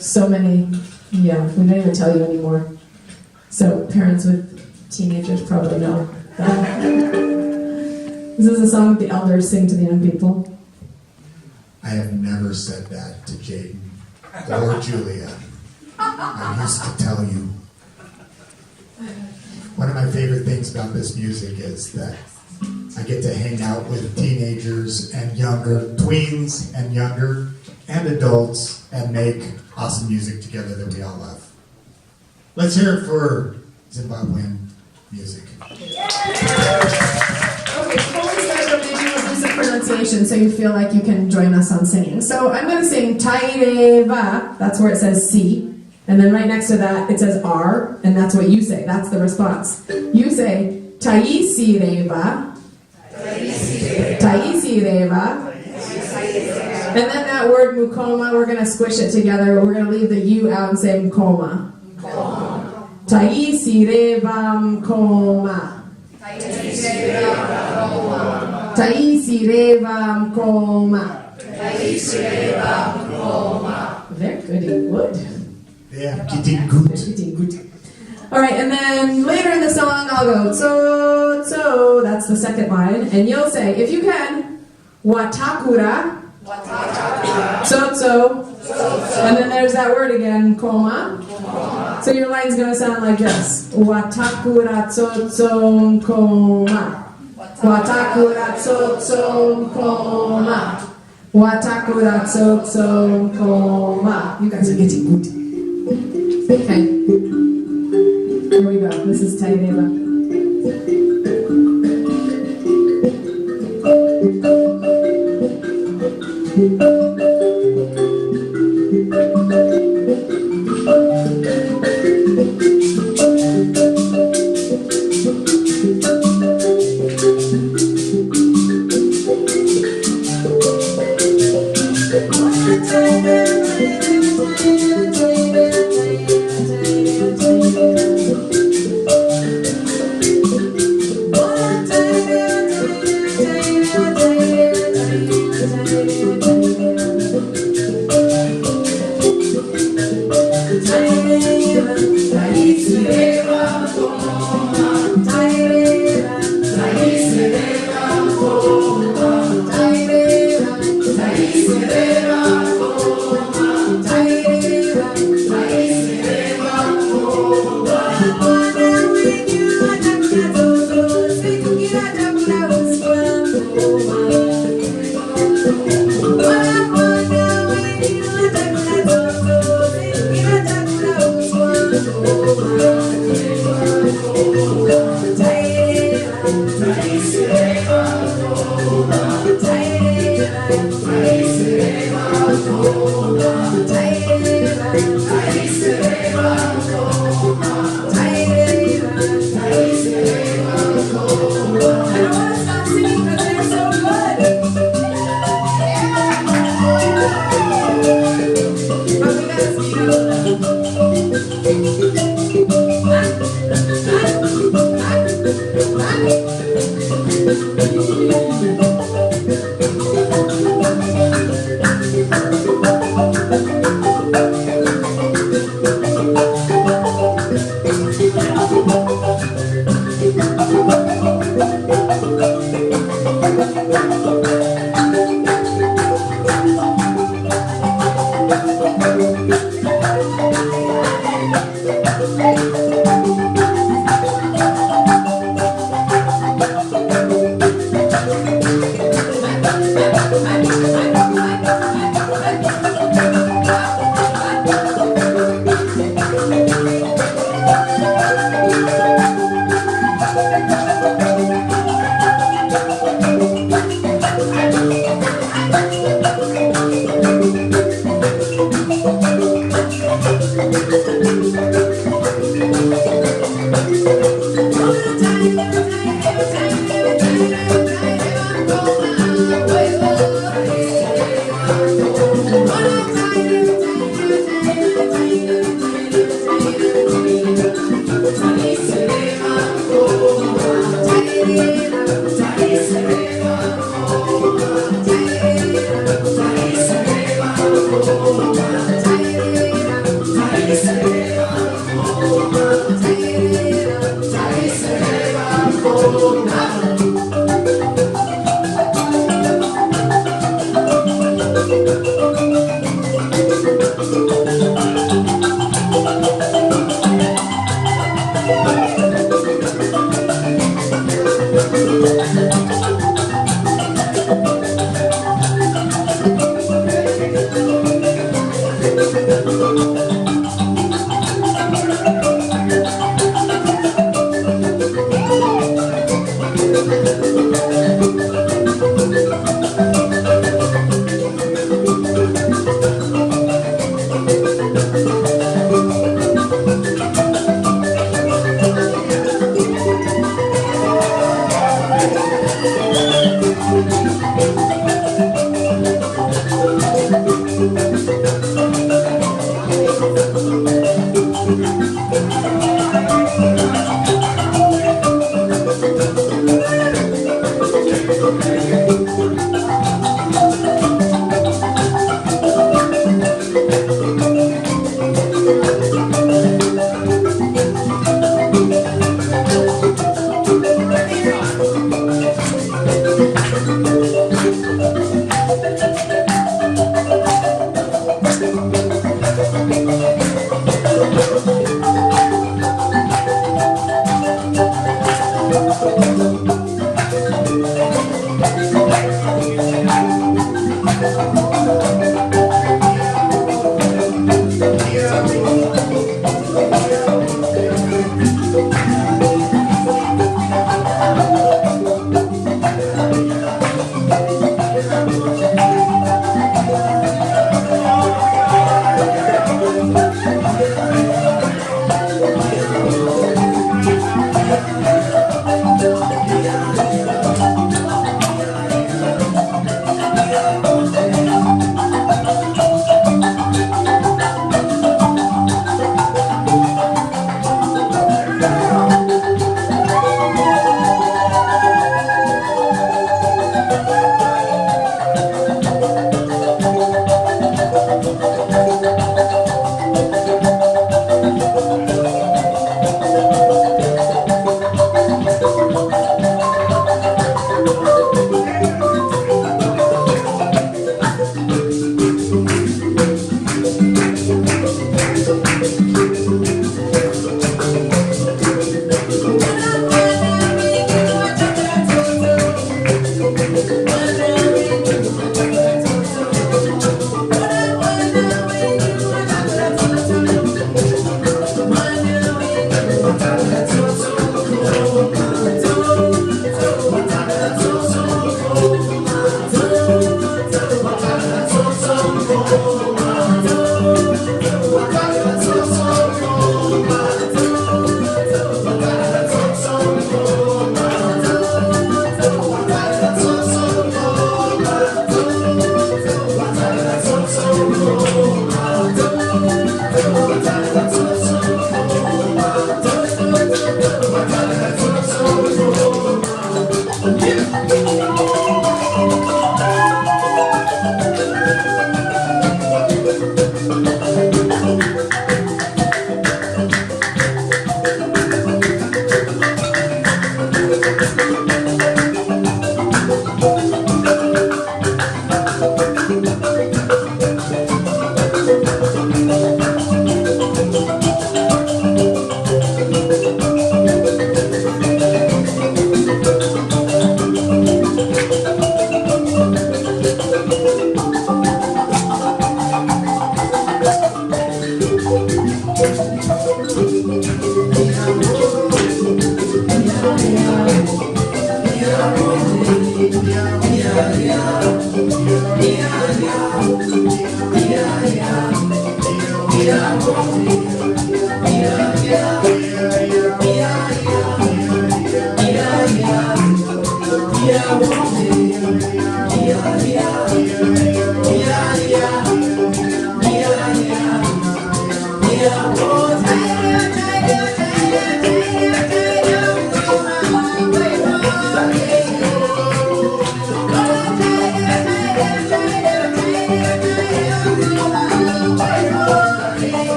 so many, yeah, we don't even tell you anymore. So parents with teenagers probably know that. This is a song that the elders sing to the young people. I have never said that to Jaden or Julia. I used to tell you. One of my favorite things about this music is that I get to hang out with teenagers and younger, tweens and younger, and adults, and make awesome music together that we all love. Let's hear it for Zimbabwean music. Okay, before we start, maybe we'll do some pronunciation so you feel like you can join us on singing. So I'm going to sing Taireva, that's where it says C, and then right next to that it says R, and that's what you say, that's the response. You say Taisireva, Taisireva, and then that word mukoma, we're going to squish it together, we're going to leave the U out and say mkoma. Taisireva mkoma. Taisireva mkoma. Very good, in wood. Yeah, getting good. Getting good. All right, and then later in the song, I'll go so. That's the second line, and you'll say, if you can, watakura, so, and then there's that word again, koma. So your line's gonna sound like this: watakura so koma. Watakura so koma. Watakura so koma. You guys are getting good. Okay. Here we go. This is Taireva.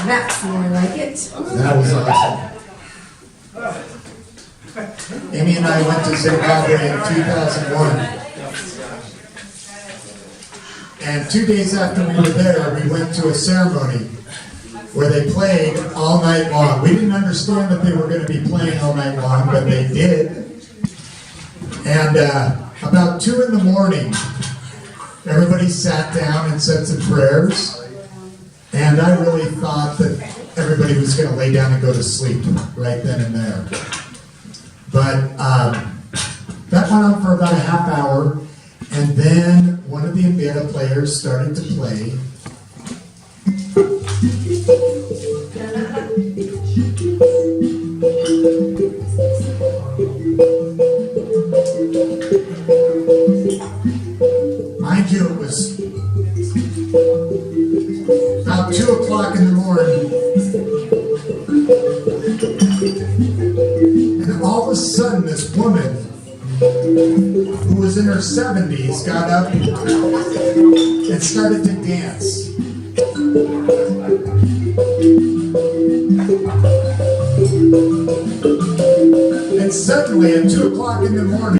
That's more like it. That was awesome. Amy and I went to Zimbabwe in 2001. And 2 days after we were there, we went to a ceremony where they played all night long. We didn't understand that they were going to be playing all night long, but they did. And about 2 in the morning, everybody sat down and said some prayers. And I really thought that everybody was going to lay down and go to sleep right then and there. But that went on for about a half hour, and then one of the Mbira players started to play. Mind you, it was about 2 o'clock in the morning, and all of a sudden this woman who was in her 70s got up and started to dance. And suddenly at 2 o'clock in the morning,